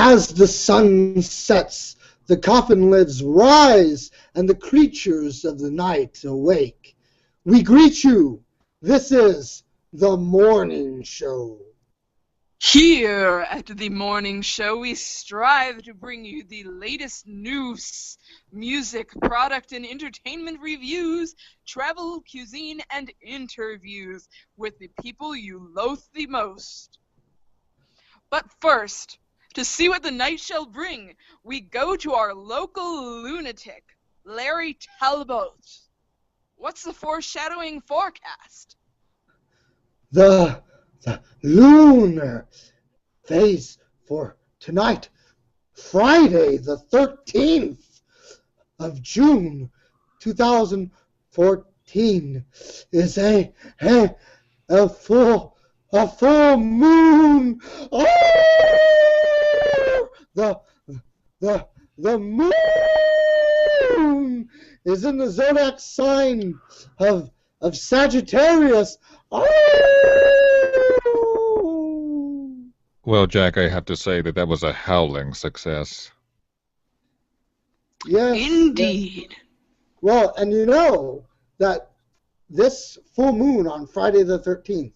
As the sun sets, the coffin lids rise, and the creatures of the night awake. We greet you. This is the Mourning Show. Here at the Mourning Show, we strive to bring you the latest news, music, product, and entertainment reviews, travel, cuisine, and interviews with the people you loathe the most. But first, to see what the night shall bring, we go to our local lunatic, Larry Talbot. What's the foreshadowing forecast? The lunar phase for tonight, Friday the 13th of June 2014, is a full moon. Oh! The moon is in the zodiac sign of Sagittarius. Oh! Well, Jack, I have to say that was a howling success. Yes. Indeed. Yes. Well, and you know that this full moon on Friday the 13th,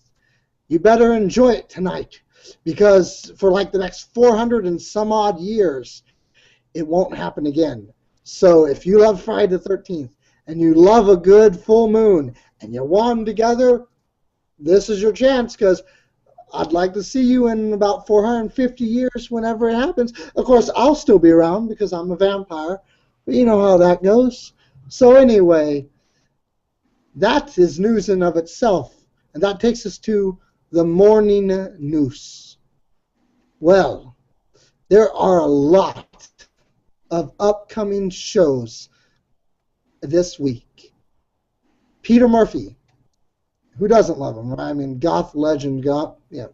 you better enjoy it tonight, because for like the next 400 and some odd years, it won't happen again. So if you love Friday the 13th and you love a good full moon and you want them together, this is your chance, because I'd like to see you in about 450 years whenever it happens. Of course, I'll still be around because I'm a vampire, but you know how that goes. So anyway, that is news in of itself, and that takes us to the morning news. Well, there are a lot of upcoming shows this week. Peter Murphy. Who doesn't love him, right? I mean, Goth legend, Goth, yeah.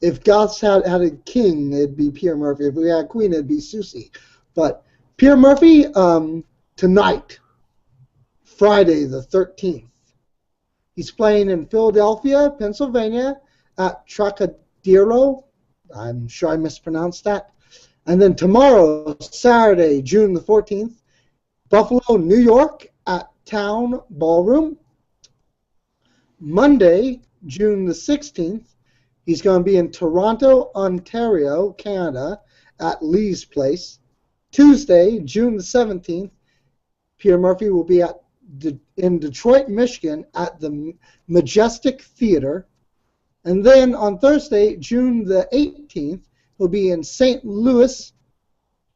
If Goths had a king, it'd be Peter Murphy. If we had a queen, it'd be Susie. But Peter Murphy, tonight, Friday the 13th, he's playing in Philadelphia, Pennsylvania, at Trocadero. I'm sure I mispronounced that. And then tomorrow, Saturday, June the 14th, Buffalo, New York, at Town Ballroom. Monday, June the 16th, he's going to be in Toronto, Ontario, Canada, at Lee's Place. Tuesday, June the 17th, Peter Murphy will be in Detroit, Michigan, at the Majestic Theater. And then on Thursday, June the 18th, he'll be in St. Louis,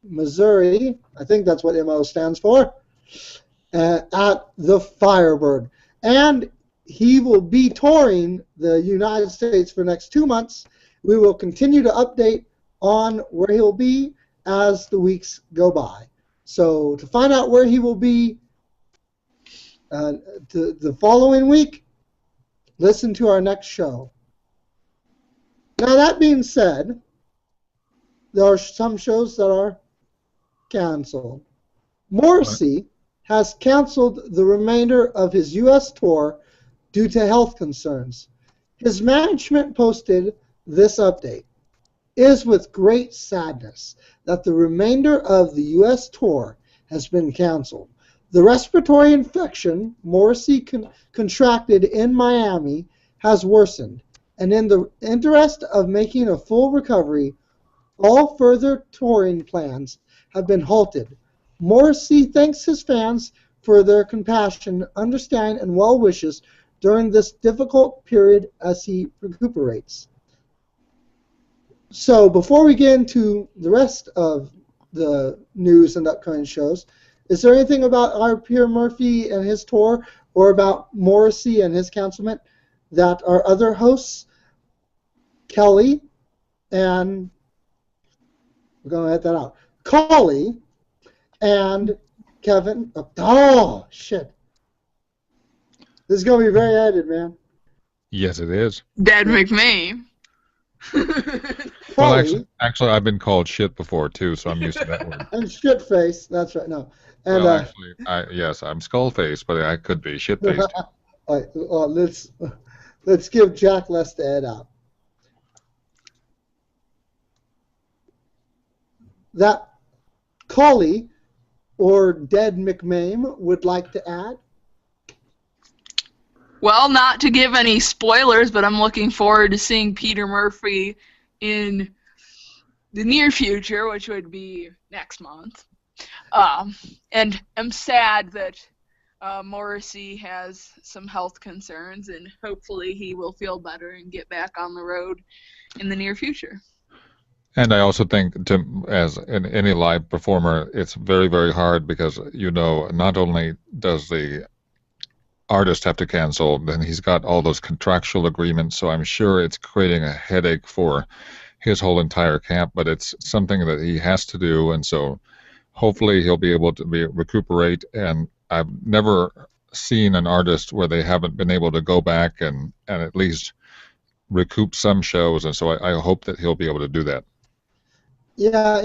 Missouri. I think that's what MO stands for, at the Firebird. And he will be touring the United States for the next 2 months. We will continue to update on where he'll be as the weeks go by. So to find out where he will be the following week, listen to our next show. Now, that being said, there are some shows that are canceled. Morrissey has canceled the remainder of his U.S. tour due to health concerns. His management posted this update. It is with great sadness that the remainder of the U.S. tour has been canceled. The respiratory infection Morrissey contracted in Miami has worsened, and in the interest of making a full recovery, all further touring plans have been halted. Morrissey thanks his fans for their compassion, understanding, and well wishes during this difficult period as he recuperates. So before we get into the rest of the news and upcoming shows, is there anything about our Peter Murphy and his tour, or about Morrissey and his cancelment, that our other hosts, Kelly and, we're going to edit that out, Collie and Kevin, oh shit. This is going to be very edited, man. Yes, it is. Dad McMahon. Well, actually, I've been called shit before, too, so I'm used to that word. And shit face, that's right, no. And, well, actually, yes, I'm skull face, but I could be shit face. All right, well, let's give Jack less to add out. that Collie or Dead McMame would like to add? Well, not to give any spoilers, but I'm looking forward to seeing Peter Murphy in the near future, which would be next month. And I'm sad that Morrissey has some health concerns, and hopefully he will feel better and get back on the road in the near future. And I also think, as in any live performer, it's very, very hard because, not only does the artist have to cancel, then he's got all those contractual agreements, so I'm sure it's creating a headache for his whole entire camp, but it's something that he has to do, and so hopefully he'll be able to recuperate. And I've never seen an artist where they haven't been able to go back and at least recoup some shows, and so I hope that he'll be able to do that. Yeah,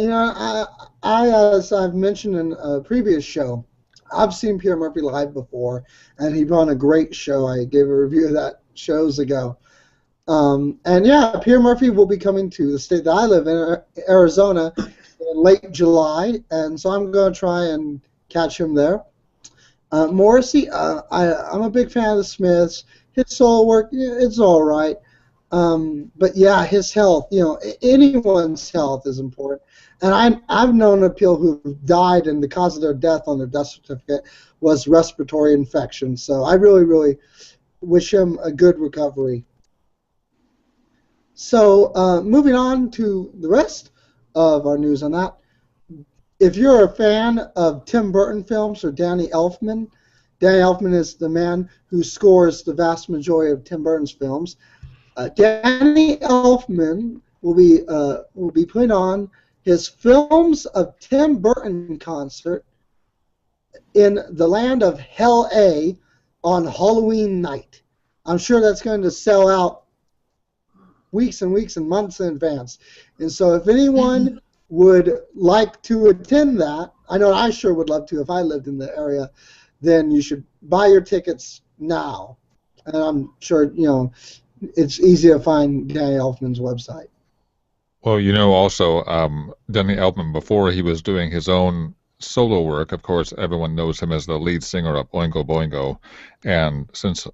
I as I've mentioned in a previous show, I've seen Peter Murphy live before, and he run a great show. I gave a review of that shows ago. And yeah, Peter Murphy will be coming to the state that I live in, Arizona, in late July, and so I'm going to try and catch him there. Morrissey, I'm a big fan of the Smiths. His solo work, it's all right. But yeah, his health, anyone's health is important. And I've known people who died, and the cause of their death on their death certificate was respiratory infection. So I really, really wish him a good recovery. So moving on to the rest of our news on that. If you're a fan of Tim Burton films or Danny Elfman is the man who scores the vast majority of Tim Burton's films. Danny Elfman will be putting on his Films of Tim Burton concert in the land of Hell A on Halloween night. I'm sure that's going to sell out weeks and weeks and months in advance. And so if anyone would like to attend that, I know I sure would love to if I lived in the area, then you should buy your tickets now. And I'm sure, it's easy to find Danny Elfman's website. Well, also, Danny Elfman, before he was doing his own solo work, of course, everyone knows him as the lead singer of Oingo Boingo. And since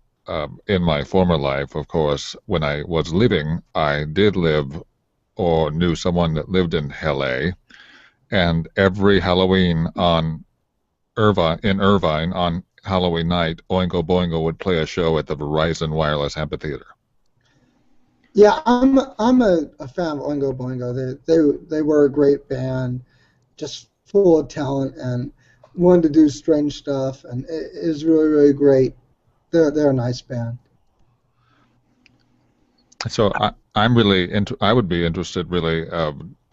in my former life, of course, when I was living, I did live or knew someone that lived in L.A., and every Halloween in Irvine on Halloween night, Oingo Boingo would play a show at the Verizon Wireless Amphitheater. Yeah, I'm a fan of Oingo Boingo. They were a great band, just full of talent and wanted to do strange stuff, and it is really, really great. They're a nice band. So I'm really I would be interested really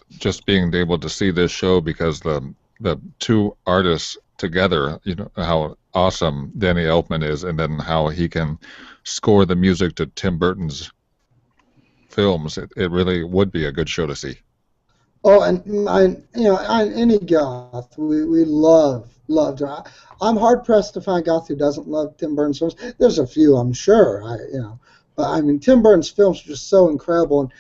just being able to see this show because the two artists together, how awesome Danny Elfman is, and then how he can score the music to Tim Burton's films. It really would be a good show to see. Oh, and any goth, we love. I'm hard pressed to find goth who doesn't love Tim Burton's films. There's a few, I'm sure. But I mean, Tim Burton's films are just so incredible, and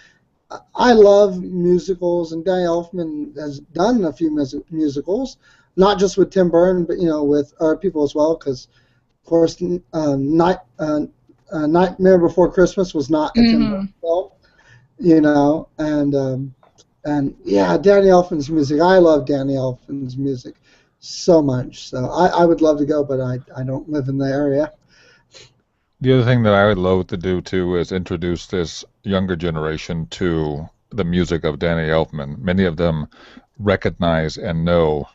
I love musicals. And Danny Elfman has done a few musicals, not just with Tim Burton, but with other people as well. Because, of course, Nightmare Before Christmas was not a Tim Burton film, and yeah, Danny Elfman's music. I love Danny Elfman's music so much. So I would love to go, but I don't live in the area. The other thing that I would love to do too is introduce this younger generation to the music of Danny Elfman. Many of them recognize and know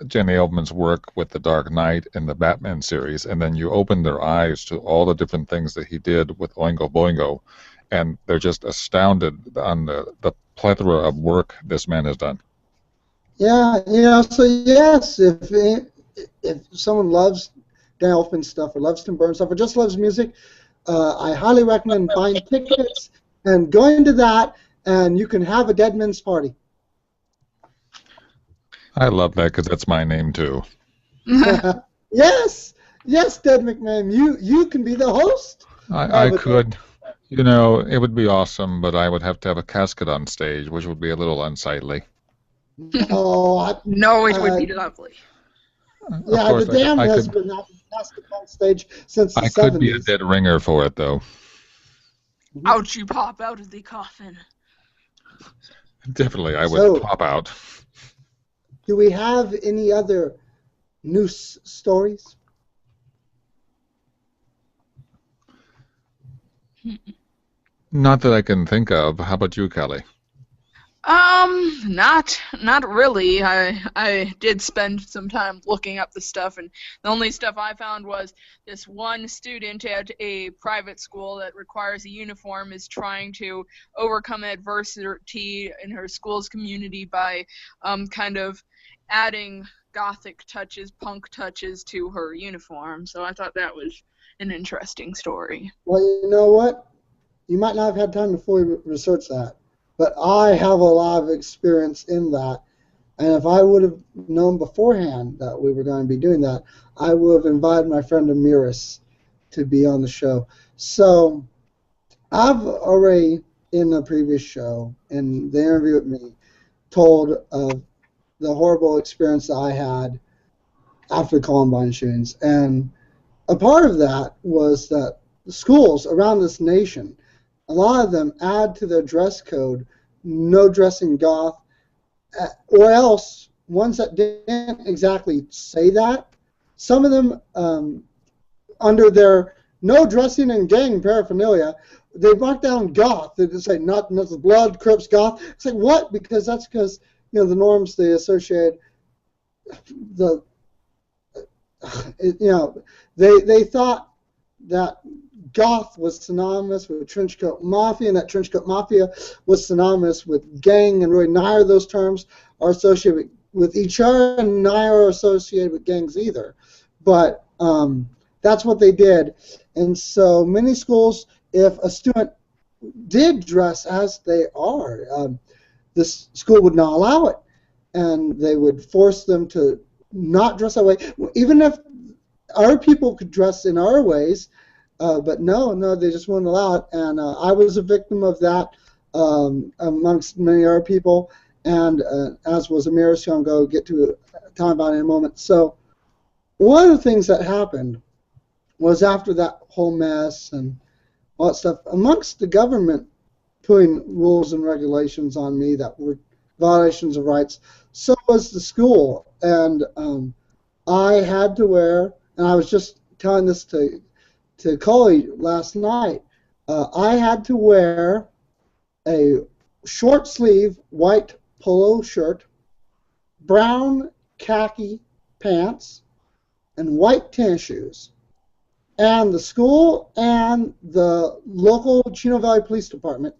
Danny Elfman's work with The Dark Knight and the Batman series, and then you open their eyes to all the different things that he did with Oingo Boingo, and they're just astounded on the plethora of work this man has done. Yeah, so yes, if someone loves Dan Elfman stuff or loves Tim Burton stuff or just loves music, I highly recommend buying tickets and going to that, and you can have a Dead Men's Party. I love that because that's my name too. Yes, Dead McMahon, you can be the host. I could. It would be awesome, but I would have to have a casket on stage, which would be a little unsightly. No, No, it would be lovely. yeah, course, the Damned I has could been out on stage since the I could be a 70s. dead ringer for it though. Out you pop out of the coffin. Definitely, I would So, pop out. do we have any other news stories? Not that I can think of. How about you, Kelly? Not really. I did spend some time looking up the stuff, and the only stuff I found was this one student at a private school that requires a uniform is trying to overcome adversity in her school's community by kind of adding Gothic touches, punk touches to her uniform. So I thought that was an interesting story. Well, you know what? You might not have had time to fully research that, but I have a lot of experience in that. And if I would have known beforehand that we were going to be doing that, I would have invited my friend Amiris to be on the show. So I've already, in the previous show, in the interview with me, told of the horrible experience that I had after the Columbine shootings. And a part of that was that the schools around this nation, a lot of them add to their dress code no dressing goth, or else ones that didn't exactly say that, some of them under their no dressing and gang paraphernalia, they mark down goth. They just say not the blood, Crips, goth. It's like, what? Because that's because, you know, the norms they associate, the they thought that goth was synonymous with trenchcoat mafia, and that trenchcoat mafia was synonymous with gang, and really neither of those terms are associated with each other, and neither are associated with gangs either. But that's what they did. And so many schools, if a student did dress as they are, this school would not allow it, and they would force them to not dress that way, even if our people could dress in our ways. But no, they just wouldn't allow it, and I was a victim of that amongst many other people, and as was Amiris, who I'm going to get to talk about in a moment. So one of the things that happened was, after that whole mess and all that stuff, amongst the government putting rules and regulations on me that were violations of rights, so was the school, and I had to wear, and I was just telling this to Coley last night, I had to wear a short sleeve white polo shirt, brown khaki pants, and white tennis shoes. And the school and the local Chino Valley Police Department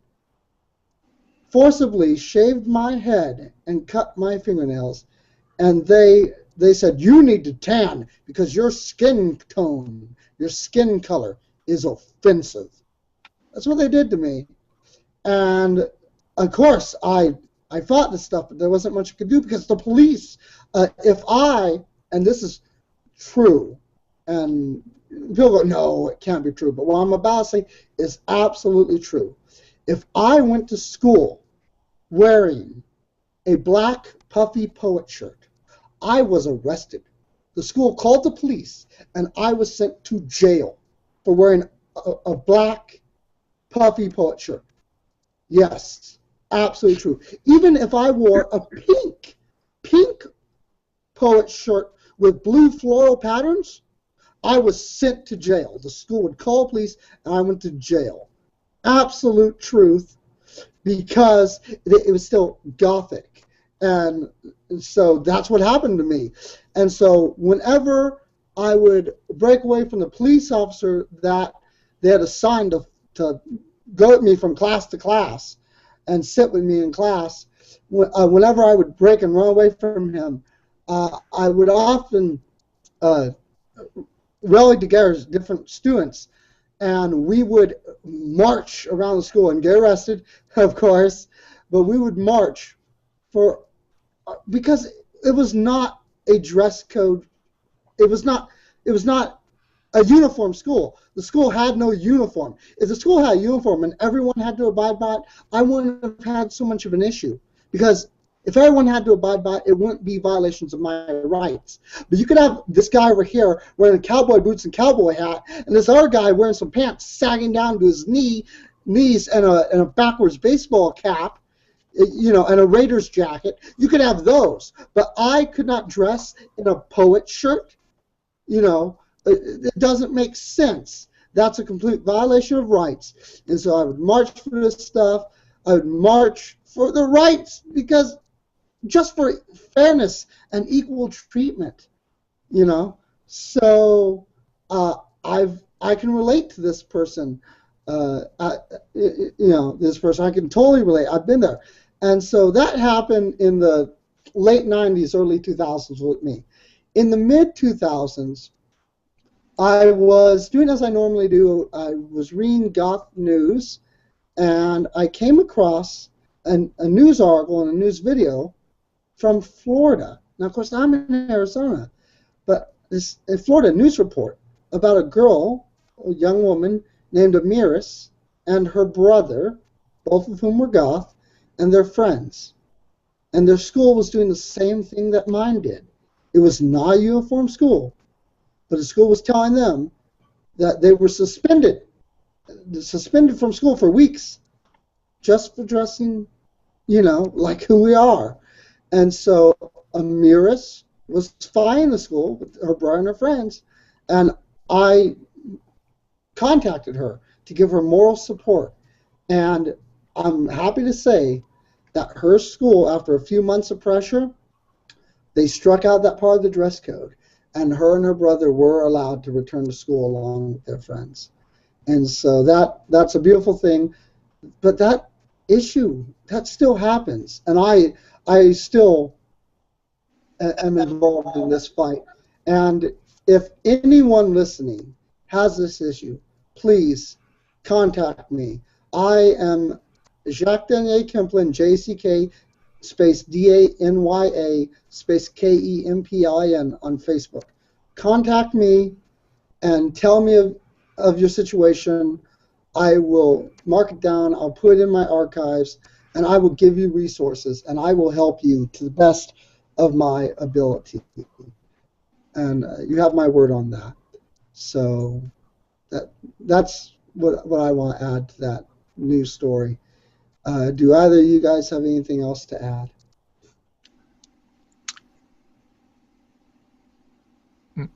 forcibly shaved my head and cut my fingernails, and they said, you need to tan because your skin tone, your skin color is offensive. That's what they did to me. And of course, I fought this stuff, but there wasn't much I could do because the police, and this is true, and people go, no, it can't be true, but what I'm about to say is absolutely true. If I went to school wearing a black puffy poet shirt, I was arrested. The school called the police, and I was sent to jail for wearing a black puffy poet shirt. Yes, absolutely true. Even if I wore a pink poet shirt with blue floral patterns, I was sent to jail. The school would call police, and I went to jail. Absolute truth, because it was still Gothic. And so that's what happened to me. And so whenever I would break away from the police officer that they had assigned to go with me from class to class and sit with me in class, whenever I would break and run away from him, I would often rally together different students, and we would march around the school and get arrested, of course, but we would march because it was not a dress code. It was not a uniform school. The school had no uniform. If the school had a uniform and everyone had to abide by it, I wouldn't have had so much of an issue, because If everyone had to abide by it, it wouldn't be violations of my rights. But you could have this guy over here wearing cowboy boots and cowboy hat, and this other guy wearing some pants sagging down to his knees and a backwards baseball cap, and a Raiders jacket. You could have those, but I could not dress in a poet shirt. It doesn't make sense. That's a complete violation of rights. And so I would march for this stuff. I would march for the rights because just for fairness and equal treatment, So I can relate to this person. This person I can totally relate. I've been there, and so that happened in the late '90s, early 2000s with me. In the mid 2000s, I was doing as I normally do. I was reading Goth news, and I came across a news article and a news video from Florida. Now, of course, I'm in Arizona, but this a Florida news report about a girl, a young woman named Amiris, and her brother, both of whom were Goth, and their friends. And their school was doing the same thing that mine did. It was not a uniform school, but the school was telling them that they were suspended from school for weeks just for dressing, like who we are. And so Amiris was fine in the school with her brother and her friends, and I contacted her to give her moral support. And I'm happy to say that her school, after a few months of pressure, they struck out that part of the dress code, and her brother were allowed to return to school along with their friends. And so that's a beautiful thing. But that issue, that still happens. And I still am involved in this fight. And if anyone listening has this issue, please contact me. I am Jacques Daniel Kemplin, JCK space DANYA space KEMPLIN on Facebook. Contact me and tell me of your situation. I will mark it down, I'll put it in my archives, and I will give you resources, and I will help you to the best of my ability. And you have my word on that. So that's what I want to add to that news story. Do either of you guys have anything else to add?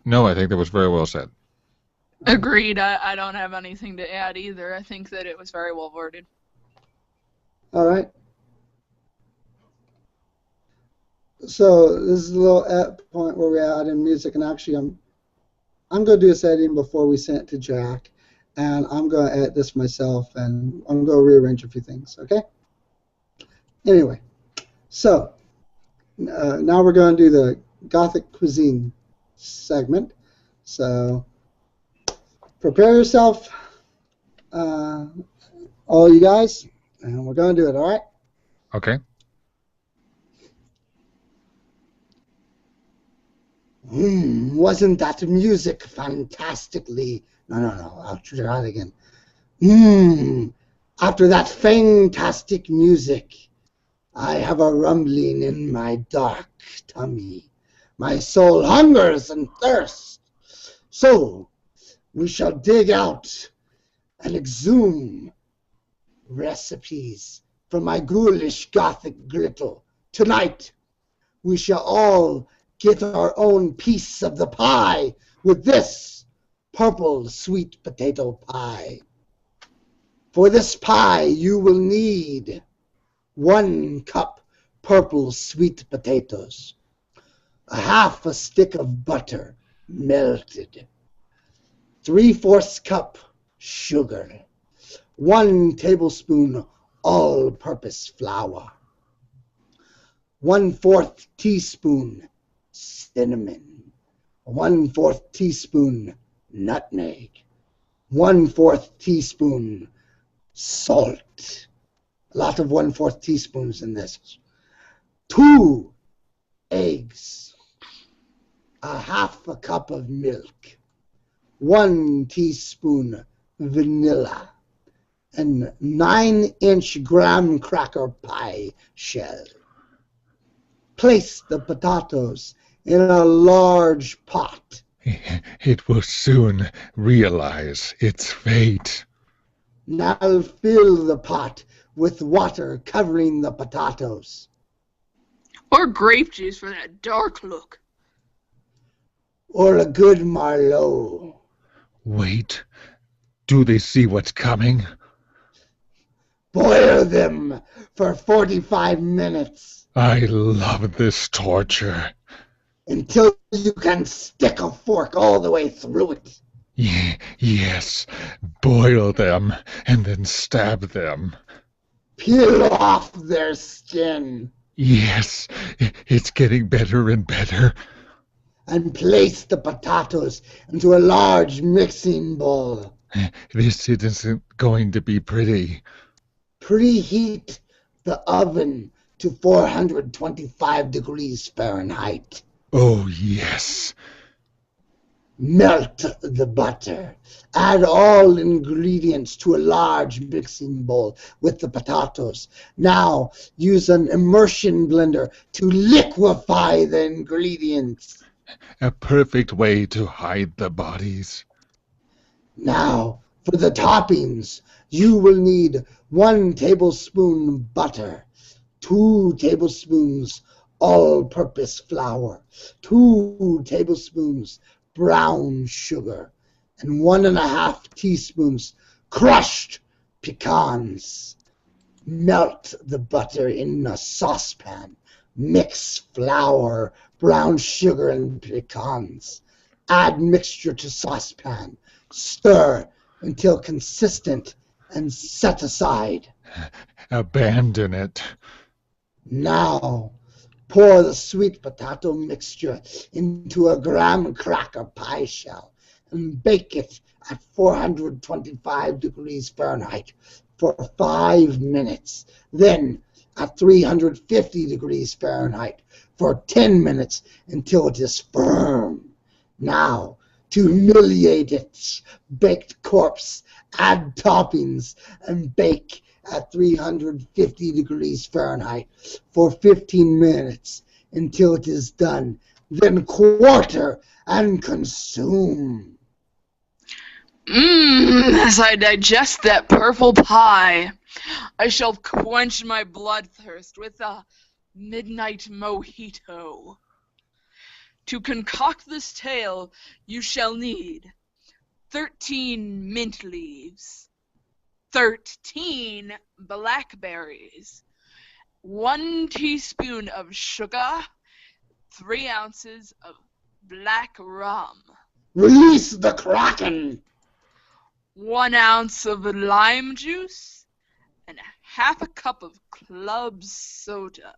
No, I think that was very well said. Agreed. I don't have anything to add either. I think that it was very well worded. All right. So this is a little point where we add in music, and actually I'm going to do this editing before we send it to Jack, and I'm going to edit this myself, and I'm going to rearrange a few things, okay? Anyway, so now we're going to do the Gothic Cuisine segment. So prepare yourself, all you guys, and we're going to do it, all right? Okay. Wasn't that music fantastically... No, I'll try it again. After that fantastic music, I have a rumbling in my dark tummy. My soul hungers and thirsts. So, we shall dig out and exhume recipes from my ghoulish Gothic griddle. Tonight, we shall all get our own piece of the pie with this purple sweet potato pie. For this pie, you will need 1 cup purple sweet potatoes, a stick of butter melted, 3/4 cup sugar, 1 tablespoon all-purpose flour, 1/4 teaspoon cinnamon, 1/4 teaspoon nutmeg, 1/4 teaspoon salt. A lot of 1/4 teaspoons in this. 2 eggs, a cup of milk, 1 teaspoon vanilla, and 9-inch graham cracker pie shell. Place the potatoes in a large pot. It will soon realize its fate. Now fill the pot with water covering the potatoes. Or grape juice for that dark look. Or a good Merlot. Wait. Do they see what's coming? Boil them for 45 minutes. I love this torture. Until you can stick a fork all the way through it. Yes. Boil them and then stab them. Peel off their skin. Yes. It's getting better and better. And place the potatoes into a large mixing bowl. This isn't going to be pretty. Preheat the oven to 425 degrees Fahrenheit. Oh, yes. Melt the butter. Add all ingredients to a large mixing bowl with the potatoes. Now use an immersion blender to liquefy the ingredients. A perfect way to hide the bodies. Now, for the toppings, you will need 1 tablespoon butter, 2 tablespoons all-purpose flour, 2 tablespoons brown sugar, and 1½ teaspoons crushed pecans. Melt the butter in a saucepan. Mix flour, brown sugar, and pecans. Add mixture to saucepan. Stir until consistent and set aside. Abandon it. Now, pour the sweet potato mixture into a graham cracker pie shell and bake it at 425 degrees Fahrenheit for 5 minutes. Then at 350 degrees Fahrenheit for 10 minutes until it is firm. Now, to humiliate its baked corpse, add toppings and bake at 350 degrees Fahrenheit for 15 minutes until it is done. Then quarter and consume. As I digest that purple pie, I shall quench my bloodthirst with a midnight mojito. To concoct this tale, you shall need 13 mint leaves, 13 blackberries, 1 teaspoon of sugar, 3 ounces of black rum, Release the Kraken! 1 ounce of lime juice, and half a cup of club soda.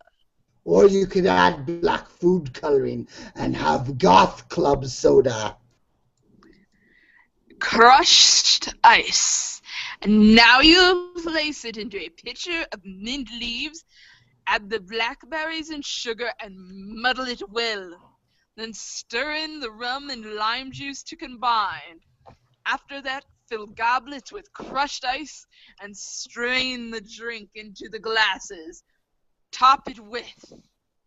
Or you could add black food coloring and have Goth club soda. Crushed ice. And now you place it into a pitcher of mint leaves, add the blackberries and sugar, and muddle it well. Then stir in the rum and lime juice to combine. After that, fill goblets with crushed ice and strain the drink into the glasses. Top it with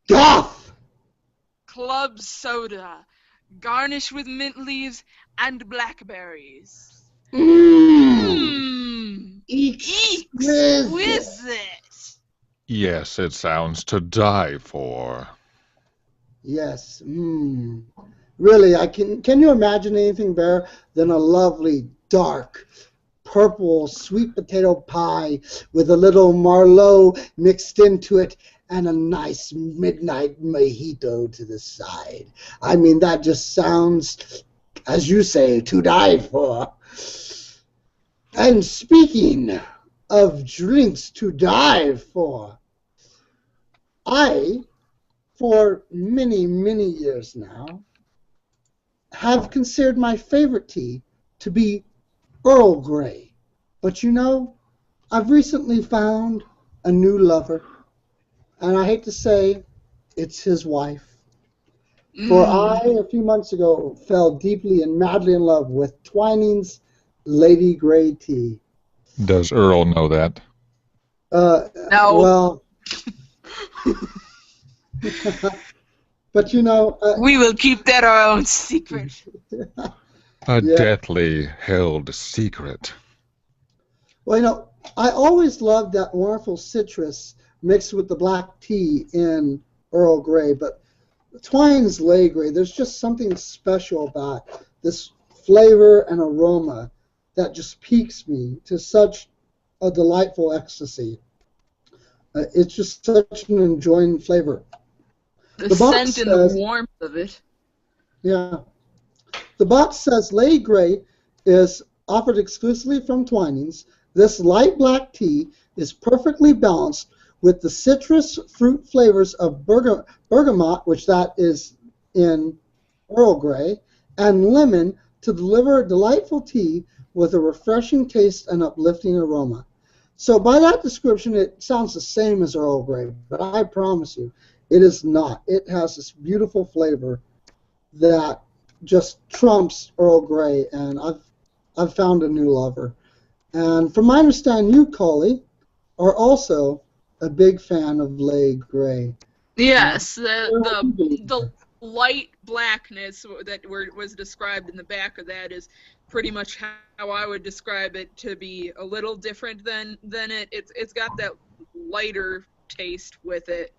Goth! club soda, garnish with mint leaves and blackberries. Exquisite! Yes, it sounds to die for. Yes. Really, can you imagine anything better than a lovely, dark, purple sweet potato pie with a little Merlot mixed into it and a nice midnight mojito to the side? I mean, that just sounds, as you say, to die for. And speaking of drinks to die for, I, for many, many years now, have considered my favorite tea to be Earl Grey. But you know, I've recently found a new lover, and I hate to say it's his wife. For I, a few months ago, fell deeply and madly in love with Twining's Lady Grey tea. Does Earl know that? No. Well, But you know, We will keep that our own secret. A Yeah. deathly held secret. well, you know, I always loved that wonderful citrus mixed with the black tea in Earl Grey, but Twine's Lay Grey, there's just something special about this flavor and aroma that just piques me to such a delightful ecstasy. It's just such an enjoying flavor. The The box scent and the says- warmth of it. Yeah. The box says Lay Grey is offered exclusively from Twinings. This light black tea is perfectly balanced with the citrus fruit flavors of bergamot, which that is in Earl Grey, and lemon to deliver a delightful tea with a refreshing taste and uplifting aroma. So by that description, it sounds the same as Earl Grey, but I promise you, it is not. It has this beautiful flavor that just trumps Earl Grey, and I've found a new lover. And from my understanding, you, Coley, are also a big fan of Lay Grey. Yes, the light blackness that was described in the back of that is pretty much how I would describe it, to be a little different than it. It's got that lighter taste with it.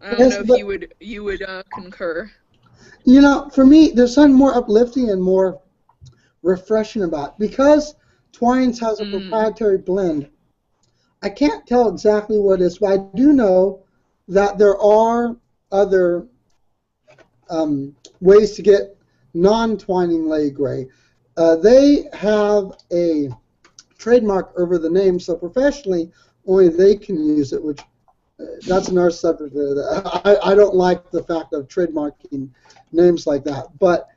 I don't Yes, know if but- you would concur. You know, for me, there's something more uplifting and more refreshing about it. Because Twines has a proprietary blend, I can't tell exactly what it is, but I do know that there are other ways to get non-Twining Lay Grey. They have a trademark over the name, so professionally, only they can use it, which that's another subject. I don't like the fact of trademarking names like that, but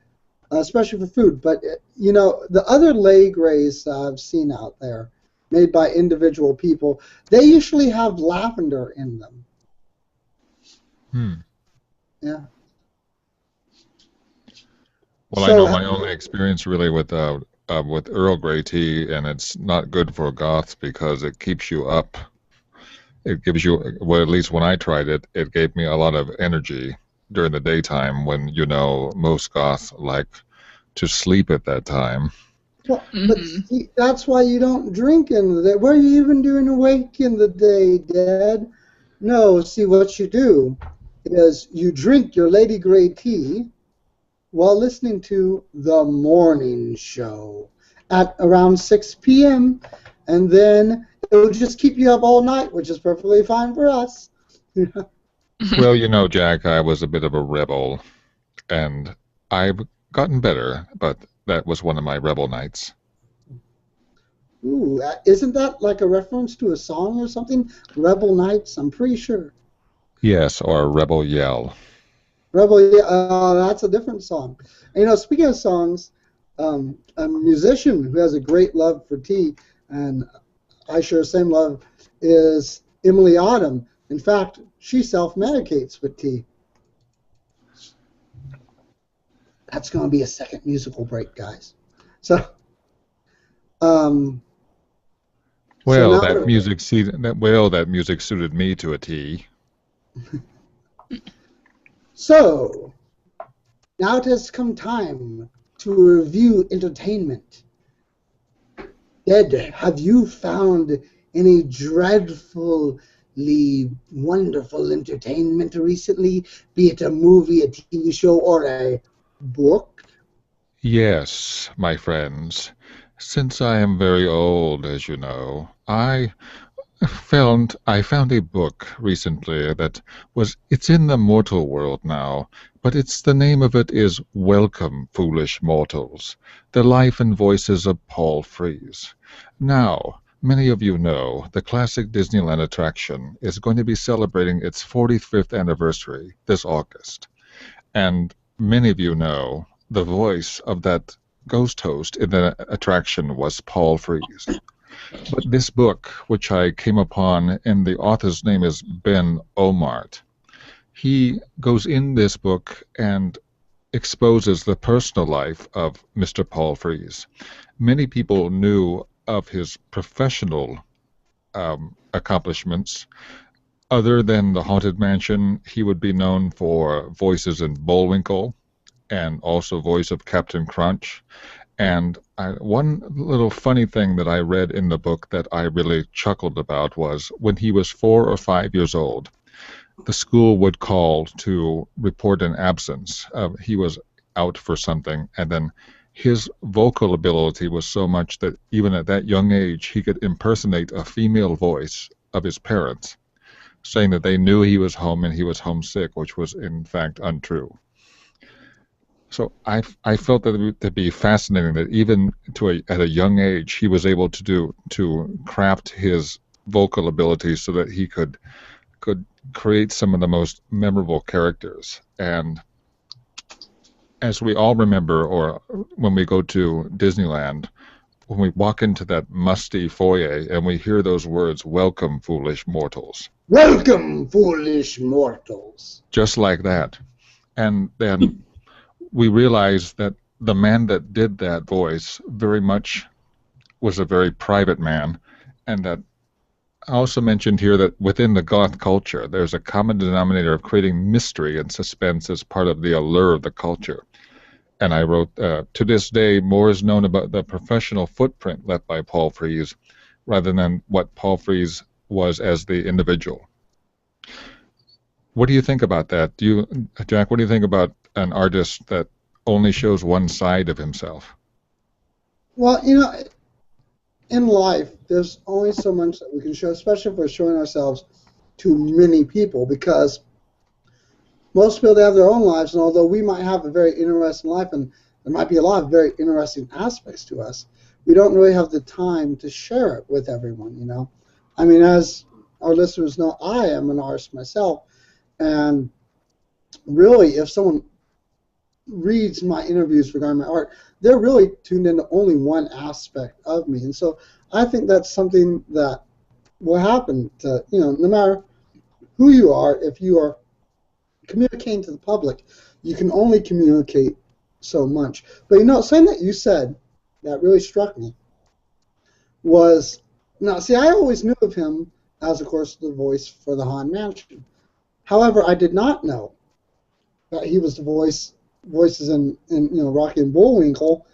especially for food. But you know, the other Lay Greys I've seen out there, made by individual people, they usually have lavender in them. Yeah. Well, So- I know my only experience really with Earl Grey tea, and it's not good for goths because it keeps you up. It gives you, well, at least when I tried it, it gave me a lot of energy during the daytime when, you know, most goths like to sleep at that time. Well, but see, that's why you don't drink in the day. What are you even doing awake in the day, Dad? No, see, what you do is you drink your Lady Grey tea while listening to the Mourning Show at around 6 p.m., and then it will just keep you up all night, which is perfectly fine for us. Well, you know, Jack, I was a bit of a rebel, and I've gotten better, but that was one of my rebel nights. Ooh, isn't that like a reference to a song or something? Rebel Nights, I'm pretty sure. Yes, or a rebel yell. Rebel, yeah, that's a different song. And, you know, speaking of songs, a musician who has a great love for tea, and I share the same love, is Emily Autumn. In fact, she self-medicates with tea. That's going to be a second musical break, guys. So, Well, now that we're- music suited me to a T. So, now it has come time to review entertainment. Ed, have you found any dreadfully wonderful entertainment recently, be it a movie, a TV show, or a book? Yes, my friends. Since I am very old, as you know, I found a book recently it's in the mortal world now, but the name of it is Welcome, Foolish Mortals, The Life and Voices of Paul Frees. Now, many of you know the classic Disneyland attraction is going to be celebrating its 45th anniversary this August. And many of you know the voice of that ghost host in the attraction was Paul Frees. But this book, which I came upon, and the author's name is Ben Omart, he goes in this book and exposes the personal life of Mr. Paul Frees. Many people knew of his professional accomplishments other than the Haunted Mansion, he would be known for voices in Bullwinkle and also voice of Captain Crunch. And one little funny thing that I read in the book that I really chuckled about was when he was 4 or 5 years old, the school would call to report an absence. He was out for something, and then his vocal ability was so much that even at that young age, he could impersonate a female voice of his parents, saying that they knew he was home and he was homesick, which was in fact untrue. So I felt that it would be fascinating that even at a young age, he was able to craft his vocal ability so that he could create some of the most memorable characters. And as we all remember, or when we go to Disneyland, when we walk into that musty foyer and we hear those words, "Welcome, foolish mortals." Welcome, foolish mortals. Just like that. And then we realize that the man that did that voice very much was a very private man, and that I also mentioned here that within the goth culture, there's a common denominator of creating mystery and suspense as part of the allure of the culture. And I wrote, to this day, more is known about the professional footprint left by Paul Frees rather than what Paul Frees was as the individual. What do you think about that? Jack, what do you think about an artist that only shows one side of himself? Well, in life, there's only so much that we can show, especially if we're showing ourselves to many people, because most people, they have their own lives, and although we might have a very interesting life, and there might be a lot of very interesting aspects to us, we don't really have the time to share it with everyone, I mean, as our listeners know, I am an artist myself, and really, if someone reads my interviews regarding my art, they're really tuned into only one aspect of me. And so I think that's something that will happen to, no matter who you are, if you are communicating to the public, you can only communicate so much. But something that you said that really struck me was, now see, I always knew of him as, of course, the voice for the Haunted Mansion. However, I did not know that he was the voices in Rocky and Bullwinkle,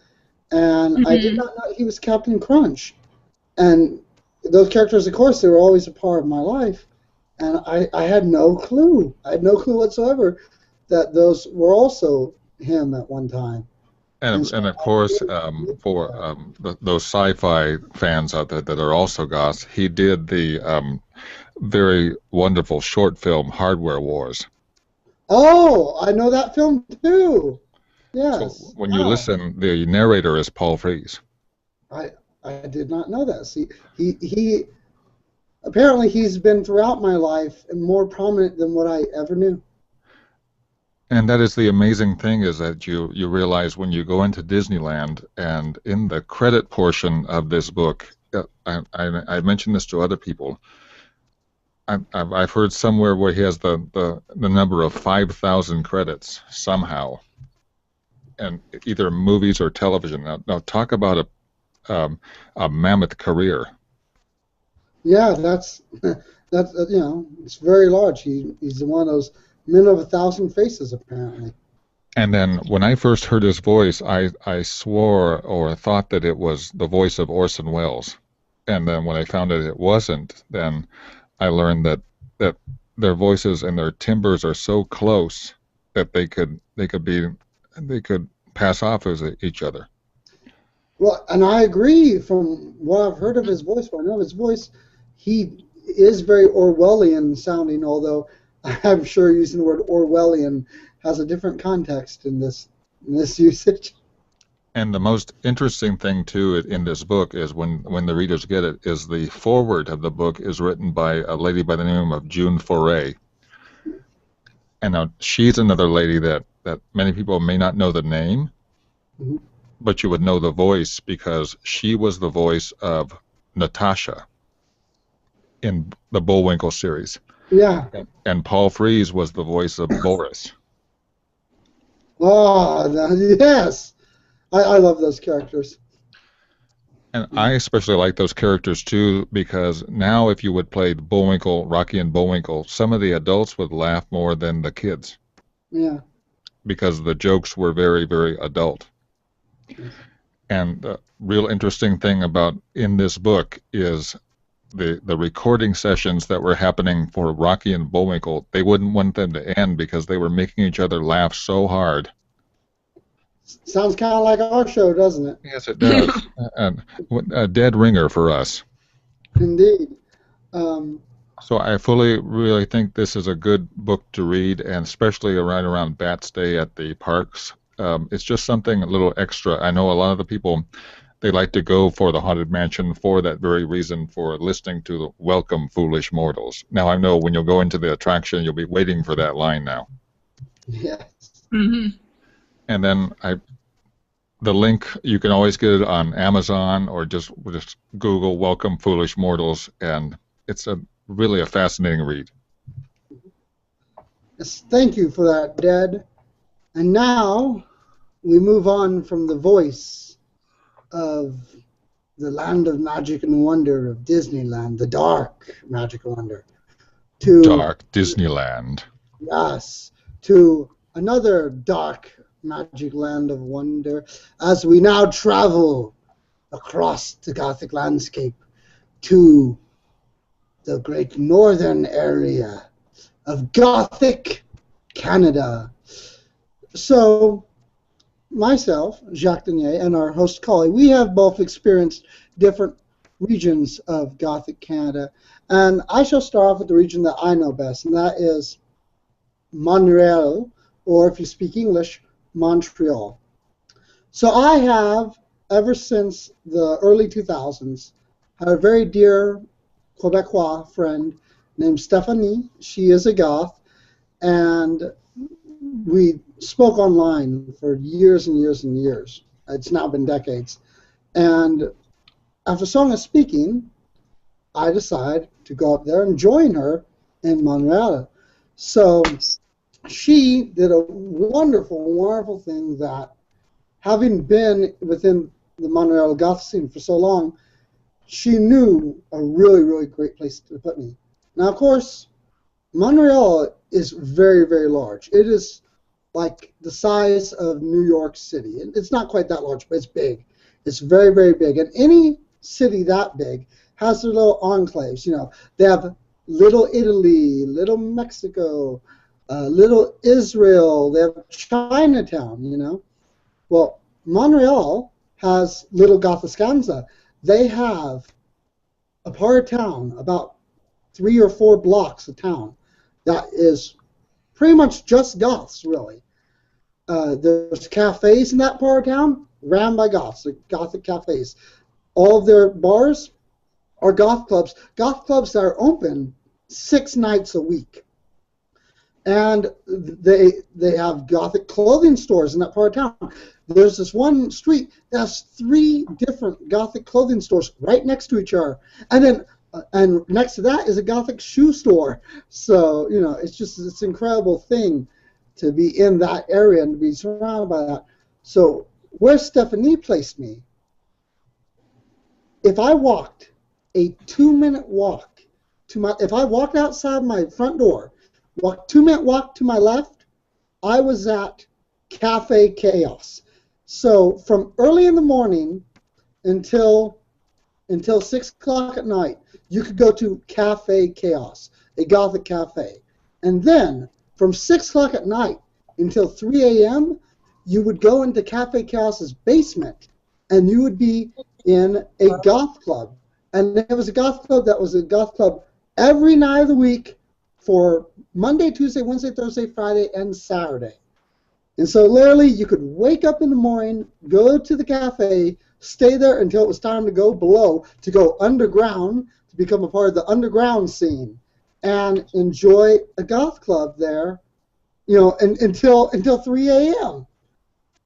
and I did not know he was Captain Crunch. And those characters, of course, they were always a part of my life, and I had no clue. I had no clue whatsoever that those were also him at one time. And of course, for those sci-fi fans out there that are also goths, he did the very wonderful short film Hardware Wars. Oh, I know that film too. Yes. So when you listen, the narrator is Paul Frees. I did not know that. See, he apparently he's been throughout my life and more prominent than what I ever knew. And that is the amazing thing, is that you realize when you go into Disneyland, and in the credit portion of this book, I mentioned this to other people. I've heard somewhere where he has the number of 5,000 credits somehow, and either movies or television. Now talk about a mammoth career. Yeah, that's it's very large. He's one of those men of 1,000 faces, apparently. And then when I first heard his voice, I swore or thought that it was the voice of Orson Welles, and then when I found out it wasn't, then I learned that their voices and their timbres are so close that they could pass off as each other. Well, and I agree. From what I've heard of his voice, what I know of his voice, he is very Orwellian sounding. Although I'm sure using the word Orwellian has a different context in this usage. And the most interesting thing, too, in this book is when the readers get it, is the foreword of the book is written by a lady by the name of June Foray. And now she's another lady that many people may not know the name, but you would know the voice, because she was the voice of Natasha in the Bullwinkle series. Yeah. And Paul Frees was the voice of Boris. Oh, yes. I love those characters. And I especially like those characters too, because now if you would play Bullwinkle, Rocky and Bullwinkle, some of the adults would laugh more than the kids. Yeah. Because the jokes were very, very adult. And the real interesting thing about in this book is the recording sessions that were happening for Rocky and Bullwinkle. They wouldn't want them to end because they were making each other laugh so hard. Sounds kind of like our show, doesn't it? Yes, it does. And a dead ringer for us. Indeed. So I fully really think this is a good book to read, and especially right around Bats Day at the parks. It's just something a little extra. I know a lot of the people, they like to go for the Haunted Mansion for that very reason, for listening to the Welcome Foolish Mortals. Now I know when you'll go into the attraction, you'll be waiting for that line now. Yes. Mm-hmm. And then the link, you can always get it on Amazon or just Google Welcome Foolish Mortals, and it's really a fascinating read. Yes, thank you for that, Dad. And now we move on from the voice of the land of magic and wonder of Disneyland, the dark magic and wonder, to Dark Disneyland. Yes, to another dark magic land of wonder as we now travel across the Gothic landscape to the great northern area of Gothic Canada. So myself, Jacques Denier, and our host Collie, we have both experienced different regions of Gothic Canada, and I shall start off with the region that I know best, and that is Montreal, or if you speak English, Montreal. So I have, ever since the early 2000s, had a very dear Quebecois friend named Stephanie. She is a Goth, and we spoke online for years and years and years. It's now been decades. And after so long of speaking, I decided to go up there and join her in Montreal. So she did a wonderful, wonderful thing that, having been within the Montreal Goth scene for so long, she knew a really, really great place to put me. Now, of course, Montreal is very, very large. It is like the size of New York City. It's not quite that large, but it's big. It's very, very big. And any city that big has their little enclaves. You know, they have Little Italy, Little Mexico, Little Israel. They have Chinatown, you know. Well, Montreal has Little Gothiscanza. They have a part of town, about 3 or 4 blocks of town, that is pretty much just Goths, really. There's cafes in that part of town ran by Goths, the Gothic cafes. All of their bars are Goth clubs that are open 6 nights a week. And they have Gothic clothing stores in that part of town. There's this one street that has 3 different Gothic clothing stores right next to each other. And then and next to that is a Gothic shoe store. So, you know, it's just this incredible thing to be in that area and to be surrounded by that. So where Stephanie placed me, if I walked a 2-minute walk if I walked outside my front door, walked 2-minute walk to my left, I was at Cafe Chaos. So from early in the morning until 6 o'clock at night, you could go to Cafe Chaos, a Gothic cafe. And then from 6 o'clock at night until 3 a.m., you would go into Cafe Chaos's basement, and you would be in a Goth club. And it was a Goth club that was a Goth club every night of the week for Monday, Tuesday, Wednesday, Thursday, Friday, and Saturday. And so literally you could wake up in the morning, go to the cafe, stay there until it was time to go below, to go underground, to become a part of the underground scene, and enjoy a Goth club there, you know, until 3 a.m.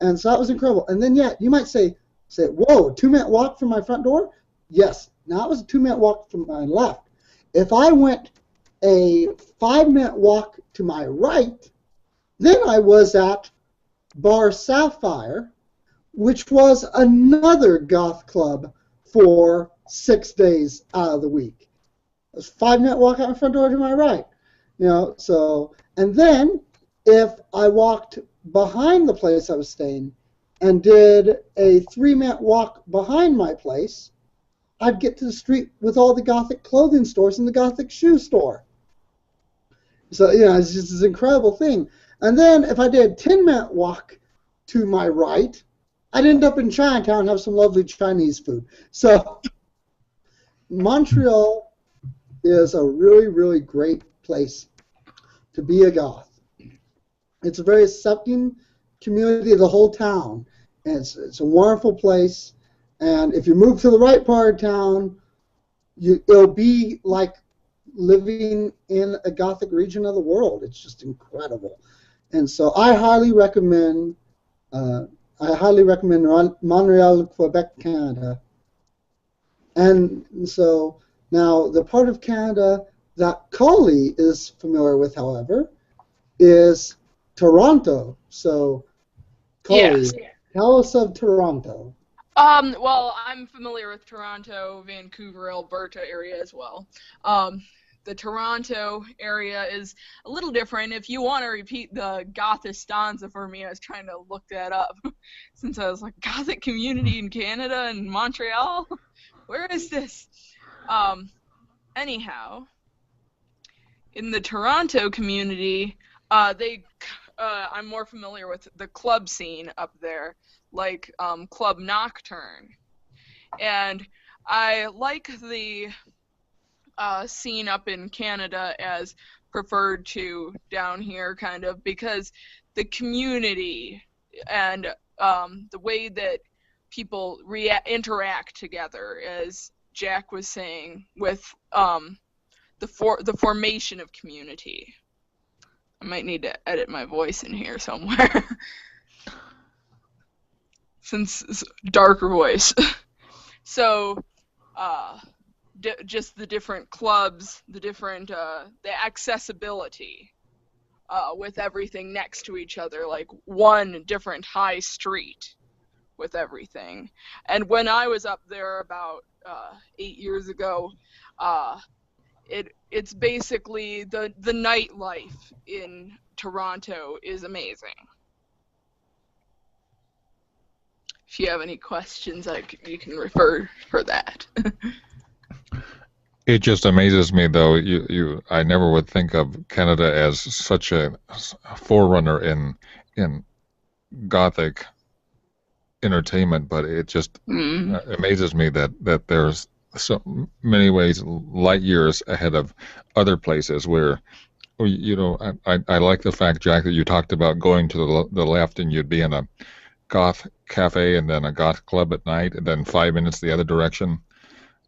And so that was incredible. And then, yeah, you might say, whoa, 2-minute walk from my front door? Yes. Now it was a 2-minute walk from my left. If I went a 5-minute walk to my right, then I was at Bar Sapphire, which was another Goth club for 6 days out of the week. It's a 5-minute walk out my front door to my right. So, and then if I walked behind the place I was staying and did a 3-minute walk behind my place, I'd get to the street with all the Gothic clothing stores and the Gothic shoe store. So, it's just this incredible thing. And then if I did a 10-minute walk to my right, I'd end up in Chinatown and have some lovely Chinese food. So Montreal is a really, really great place to be a goth. It's a very accepting community of the whole town. And it's a wonderful place. And if you move to the right part of town, it'll be like living in a Gothic region of the world. It's just incredible. And so I highly recommend Montreal, Quebec, Canada. And so now the part of Canada that Coley is familiar with, however, is Toronto. So Coley, tell us of Toronto. Well, I'm familiar with Toronto, Vancouver, Alberta area as well. The Toronto area is a little different. If you want to repeat the Gothic stanza for me, I was trying to look that up since I was like, Gothic community in Canada and Montreal? Where is this? Anyhow, in the Toronto community, I'm more familiar with the club scene up there, like Club Nocturne. And I like the scene up in Canada as preferred to down here, kind of, because the community and the way that people interact together, as Jack was saying, with the formation of community. I might need to edit my voice in here somewhere. Since it's a darker voice. So, just the different clubs, the different, the accessibility with everything next to each other, like one different high street with everything. And when I was up there about 8 years ago, it's basically the nightlife in Toronto is amazing. If you have any questions, you can refer for that. It just amazes me, though. I never would think of Canada as such a forerunner in Gothic entertainment, but it just amazes me that there's so many ways, light years ahead of other places where, I like the fact, Jack, that you talked about going to the left and you'd be in a Goth cafe and then a Goth club at night, and then 5 minutes the other direction,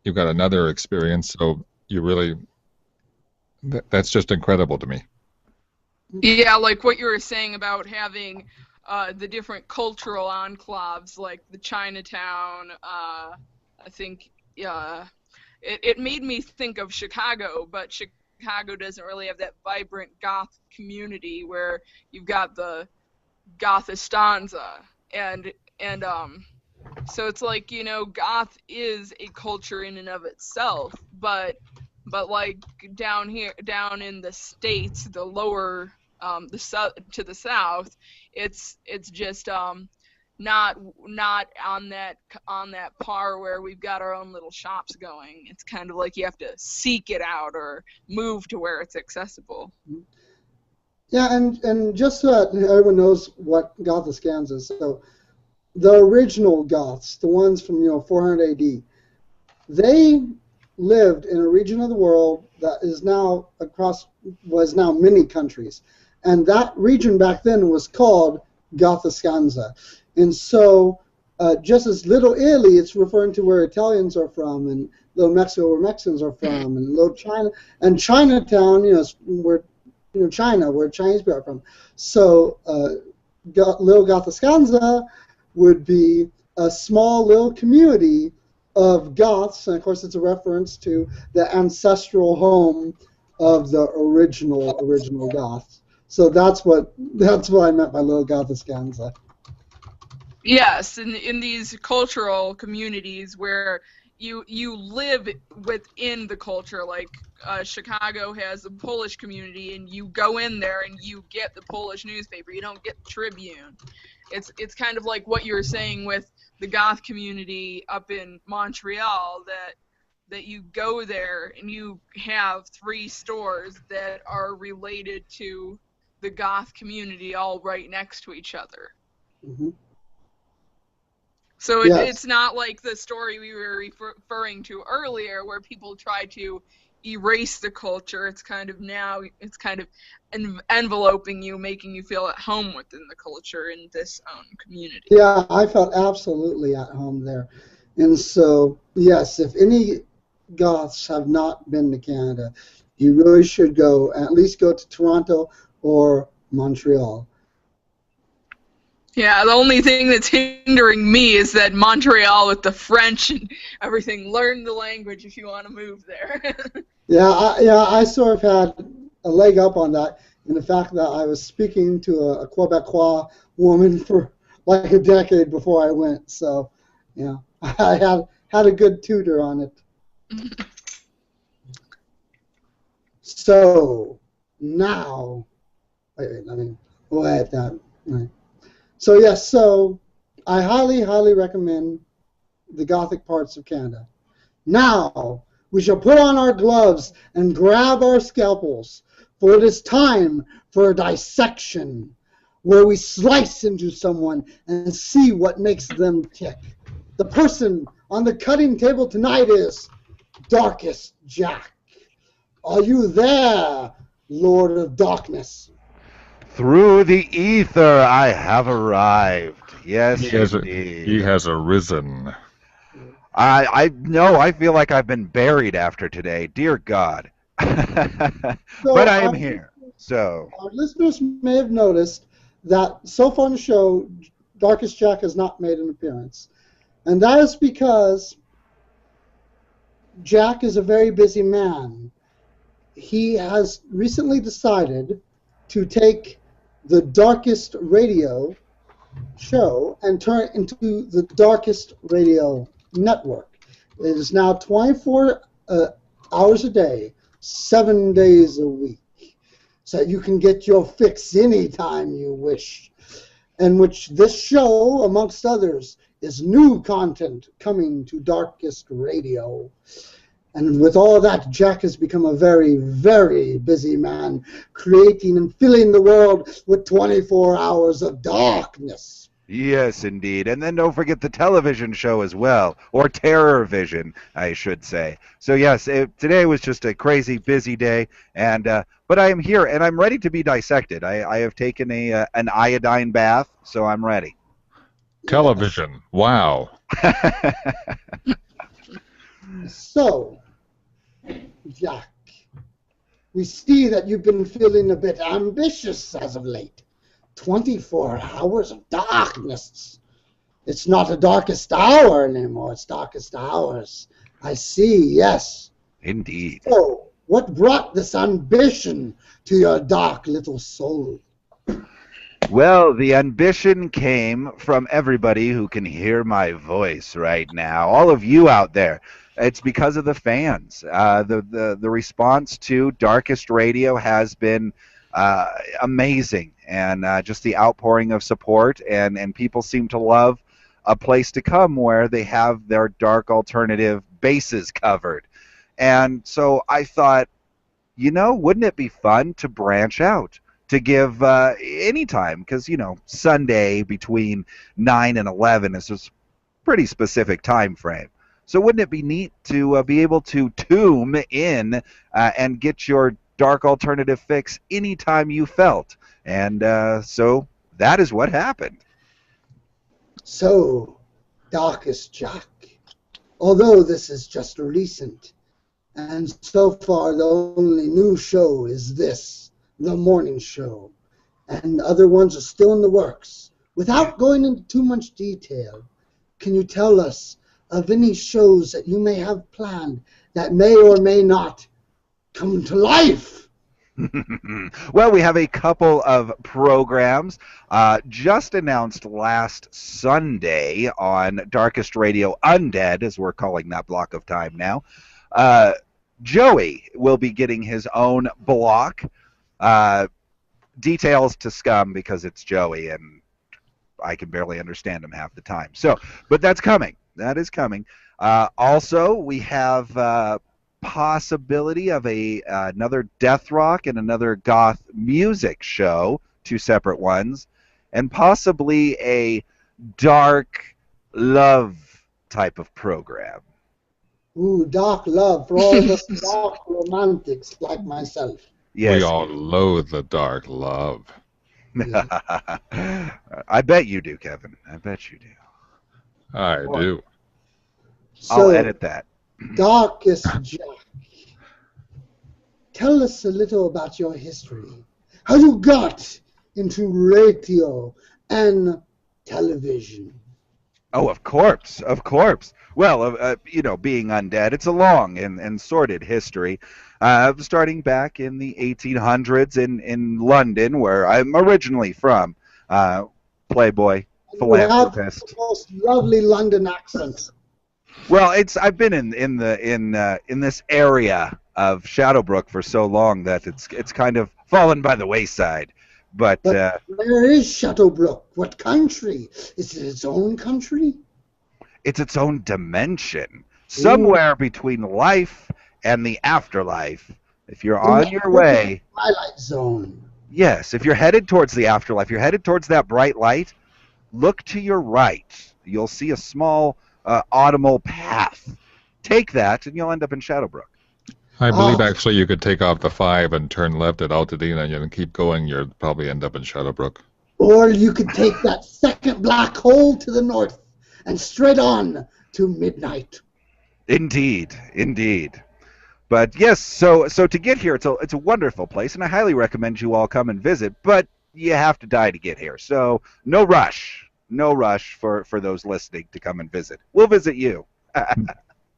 you've got another experience. So you really, that's just incredible to me. Yeah, like what you were saying about having the different cultural enclaves, like the Chinatown. I think it made me think of Chicago, but Chicago doesn't really have that vibrant Goth community where you've got the Gothistanza. And so it's like, Goth is a culture in and of itself, but like down in the States, the lower, to the south, it's just not on that par where we've got our own little shops going. It's kind of like you have to seek it out or move to where it's accessible. Yeah, and just so that everyone knows what Gothic is, so the original Goths, the ones from 400 AD, they lived in a region of the world that is now was now many countries, and that region back then was called Gothiscanza. And so, just as Little Italy, it's referring to where Italians are from, and Little Mexico, where Mexicans are from, and Little China, and Chinatown, where China, where Chinese people are from. So, Little Gothiscanza would be a small little community of Goths, and of course it's a reference to the ancestral home of the original Goths. So that's what I meant by Little Gothiscanza. Yes, in these cultural communities where you live within the culture. Like Chicago has a Polish community, and you go in there and you get the Polish newspaper. You don't get the Tribune. It's kind of like what you were saying with the Goth community up in Montreal, that you go there and you have 3 stores that are related to the Goth community all right next to each other. Mm-hmm. So Yes. it's not like the story we were referring to earlier where people try to erase the culture. It's kind of enveloping you, making you feel at home within the culture in this own community. Yeah, I felt absolutely at home there. And so, yes, if any Goths have not been to Canada, you really should go, at least go to Toronto or Montreal. Yeah, the only thing that's hindering me is that Montreal with the French and everything. Learn the language if you want to move there. I sort of had a leg up on that in the fact that I was speaking to a Quebecois woman for like a decade before I went. So, yeah, I had a good tutor on it. So, now, we'll add that. Right. So, yes, so I highly, highly recommend the Gothic parts of Canada. Now, we shall put on our gloves and grab our scalpels, for it is time for a dissection, where we slice into someone and see what makes them tick. The person on the cutting table tonight is Darkest Jack. Are you there, Lord of Darkness? Through the ether I have arrived. Yes, indeed. He has arisen. I know. I feel like I've been buried after today. Dear God. But I am here. So our listeners may have noticed that so far in the show, Darkest Jack has not made an appearance. And that is because Jack is a very busy man. He has recently decided to take the Darkest Radio show and turn it into the Darkest Radio Network. It is now 24 hours a day, 7 days a week, so you can get your fix anytime you wish. In which this show, amongst others, is new content coming to Darkest Radio. And with all that, Jack has become a very, very busy man, creating and filling the world with 24 hours of darkness. yes, indeed. And then don't forget the television show as well, or Terror Vision, I should say. So yes, today was just a crazy, busy day, and but I am here and I'm ready to be dissected. I have taken an iodine bath, so I'm ready. Television. Wow. So, Jack, we see that you've been feeling a bit ambitious as of late. 24 hours of darkness. It's not a darkest hour anymore, it's darkest hours. I see, yes. Indeed. So, what brought this ambition to your dark little soul? Well, the ambition came from everybody who can hear my voice right now. All of you out there. It's because of the fans. The response to Darkest Radio has been amazing, and just the outpouring of support, and people seem to love a place to come where they have their dark alternative bases covered. And so I thought, wouldn't it be fun to branch out? To give any time, because Sunday between 9 and 11 is just pretty specific time frame. So wouldn't it be neat to be able to tune in and get your dark alternative fix anytime you felt? And so that is what happened. So, Darkest Jack, although this is just recent, and so far the only new show is this, the Mourning Show, and other ones are still in the works. Without going into too much detail, can you tell us of any shows that you may have planned that may or may not come to life? Well, we have a couple of programs just announced last Sunday on Darkest Radio Undead, as we're calling that block of time now. Joey will be getting his own block. Details to scum because it's Joey and I can barely understand him half the time. So, but that's coming. That is coming. Also, we have possibility of another death rock and another goth music show, two separate ones, and possibly a dark love type of program. Ooh, dark love for all of us dark romantics like myself. Yes. We all loathe the dark love. I bet you do, Kevin. I bet you do. I do. So, I'll edit that. Darkest Jack, tell us a little about your history. How you got into radio and television. Oh, of course, of course. Well, being undead, it's a long and sordid history. Starting back in the 1800s in London, where I'm originally from. Playboy, philanthropist. You have the most lovely London accent. Well, I've been in this area of Shadowbrook for so long that it's kind of fallen by the wayside. But where is Shadowbrook? What country? Is it its own country? It's its own dimension. Somewhere between life and the afterlife. If you're on your way... Twilight Zone. Yes, if you're headed towards the afterlife, you're headed towards that bright light, look to your right. You'll see a small audible path. Take that, and you'll end up in Shadowbrook. I believe actually you could take off the 5 and turn left at Altadena and keep going. You'll probably end up in Shadowbrook. Or you could take that second black hole to the north and straight on to midnight. Indeed, indeed. But yes, so to get here, it's a wonderful place, and I highly recommend you all come and visit. But you have to die to get here, so no rush for those listening to come and visit. We'll visit you.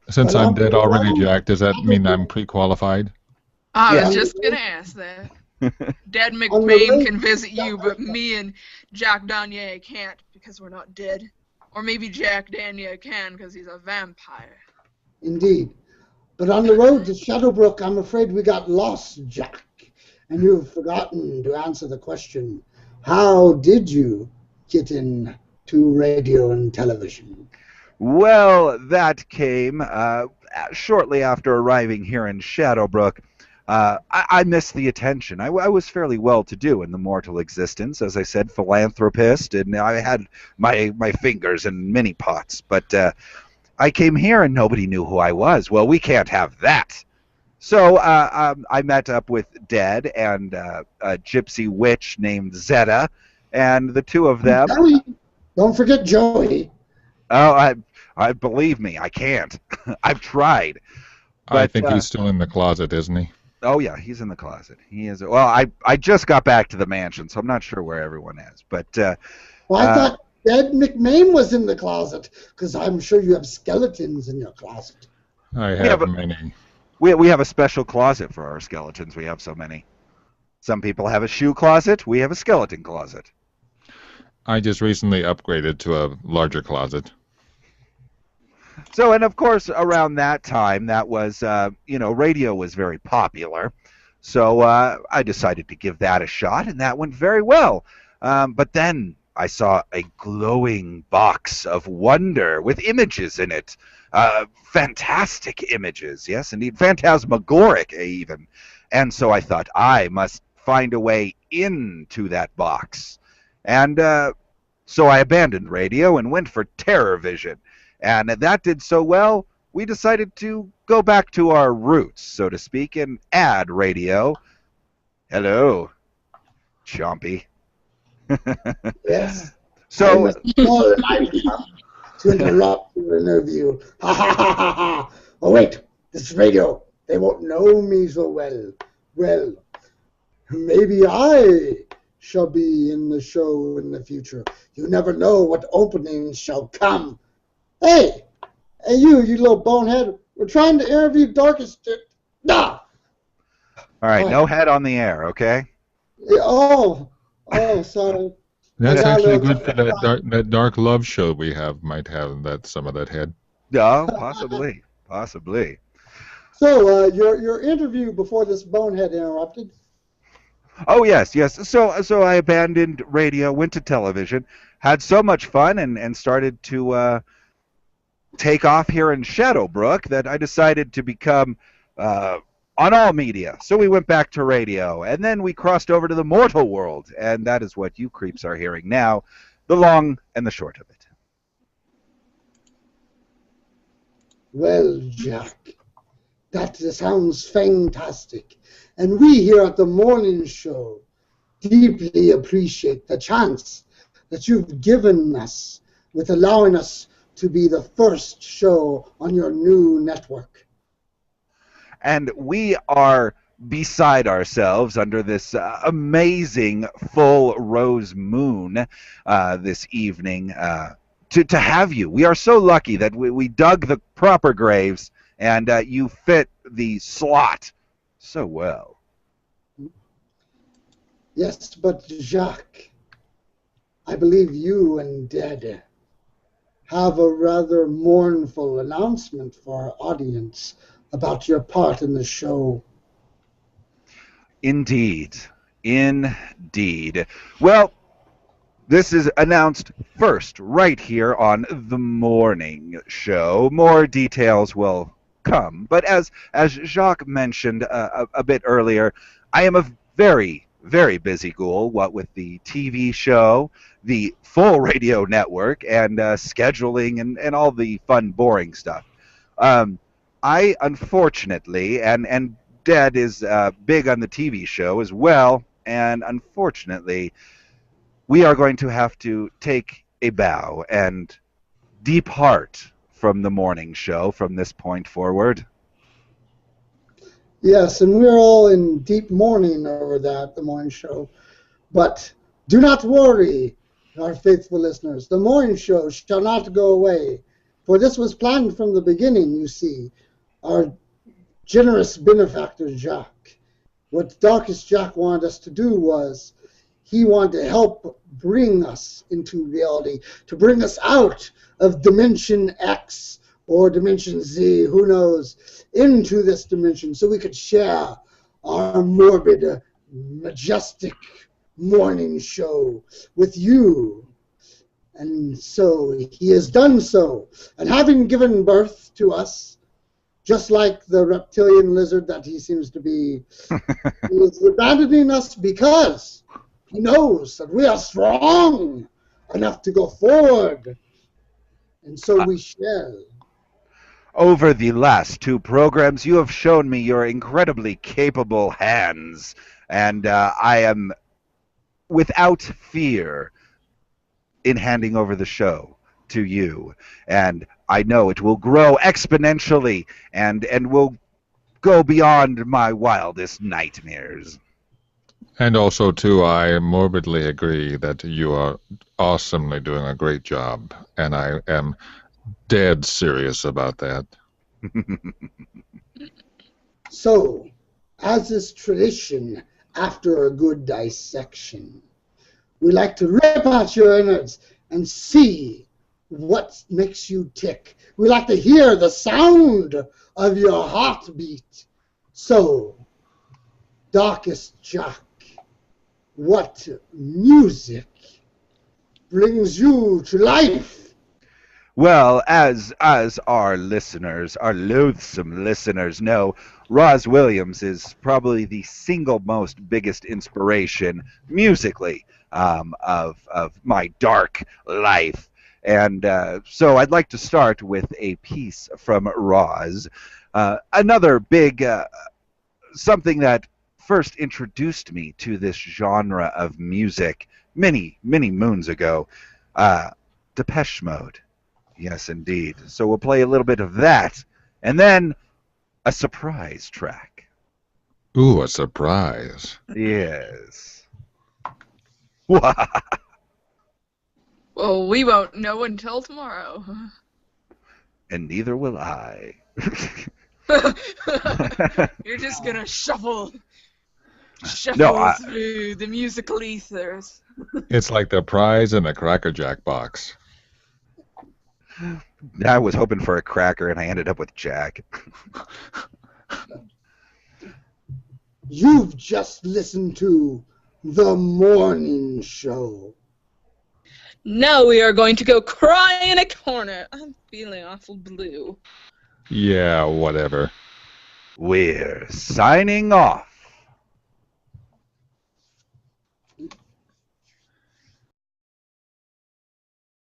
Since I'm dead already, Jack, does that mean I'm pre-qualified? I was just gonna ask that. Dead McBain can visit you, but me and Jack Danier can't because we're not dead. Or maybe Jack Danier can because he's a vampire. Indeed. But on the road to Shadowbrook, I'm afraid we got lost, Jack. And you've forgotten to answer the question, how did you get into radio and television? Well, that came shortly after arriving here in Shadowbrook. I missed the attention. I was fairly well-to-do in the mortal existence, as I said, philanthropist, and I had my fingers in many pots. But I came here and nobody knew who I was. Well, we can't have that. So I met up with Dead and a gypsy witch named Zeta, and the two of them... Joey. Don't forget Joey. Oh, I believe me, I can't. I've tried. But, I think he's still in the closet, isn't he? Oh yeah, he's in the closet. He is. Well, I just got back to the mansion, so I'm not sure where everyone is. But well, I thought Dead McMahon was in the closet, because I'm sure you have skeletons in your closet. I have many. We have a special closet for our skeletons. We have so many. Some people have a shoe closet. We have a skeleton closet. I just recently upgraded to a larger closet. So, and of course, around that time, that was, radio was very popular. So I decided to give that a shot, and that went very well. But then I saw a glowing box of wonder with images in it. Fantastic images, yes, indeed. Phantasmagoric, even. And so I thought, I must find a way into that box. And so I abandoned radio and went for Terror Vision. And that did so well, we decided to go back to our roots, so to speak, and add radio. Hello, Chompy. Yes. So, to interrupt your interview. Ha ha ha ha ha. Oh wait, this is radio. They won't know me so well. Well, maybe I shall be in the show in the future. You never know what openings shall come. Hey, you little bonehead. We're trying to interview Darkest... Nah! All right, Oh, no head on the air, okay? sorry. That's got a actually little good for that dark love show we have. Might have some of that head. No, possibly, possibly. So, your interview before this bonehead interrupted. Oh yes, yes. So I abandoned radio, went to television, had so much fun, and started to take off here in Shadowbrook that I decided to become on all media. So we went back to radio, and then we crossed over to the mortal world, and that is what you creeps are hearing now, the long and the short of it. Well, Jack, that sounds fantastic. And we here at the Morning Show deeply appreciate the chance that you've given us with allowing us to be the first show on your new network. And we are beside ourselves under this amazing full rose moon this evening to have you. We are so lucky that we dug the proper graves and you fit the slot so well. Yes, but Jacques, I believe you and Dad have a rather mournful announcement for our audience about your part in the show. Indeed. Indeed. Well, this is announced first right here on The Mourning Show. More details will come. But as Jacques mentioned a bit earlier, I am a very, very busy ghoul, what with the TV show, the full radio network, and scheduling and all the fun, boring stuff. I unfortunately, and Dad is big on the TV show as well, and unfortunately, we are going to have to take a bow and depart from the morning show from this point forward. Yes, and we're all in deep mourning over that, the morning show. But do not worry, our faithful listeners. The morning show shall not go away, for this was planned from the beginning, you see. Our generous benefactor, Jacques. What Darkest Jack wanted us to do was he wanted to help bring us into reality, to bring us out of Dimension X or Dimension Z, who knows, into this dimension so we could share our morbid, majestic morning show with you. And so he has done so. And having given birth to us, just like the reptilian lizard that he seems to be, he is abandoning us because he knows that we are strong enough to go forward. And so we shall. Over the last two programs, you have shown me your incredibly capable hands, and I am without fear in handing over the show to you. And I know it will grow exponentially and will go beyond my wildest nightmares. And also, too, I morbidly agree that you are awesomely doing a great job, and I am dead serious about that. So, as is tradition after a good dissection, we like to rip out your innards and see what makes you tick. We like to hear the sound of your heartbeat. So, Darkest Jack, what music brings you to life? Well, as our listeners, our loathsome listeners know, Roz Williams is probably the single most biggest inspiration musically of my dark life. And so I'd like to start with a piece from Roz. Another big, something that first introduced me to this genre of music many, many moons ago, Depeche Mode. Yes, indeed. So we'll play a little bit of that, and then a surprise track. Ooh, a surprise. Yes. Well, we won't know until tomorrow. And neither will I. You're just gonna shuffle Shuffle through the musical ethers. It's like the prize in the Cracker Jack box. I was hoping for a cracker, and I ended up with Jack. You've just listened to The Mourning Show. Now we are going to go cry in a corner. I'm feeling awful blue. Yeah, whatever. We're signing off.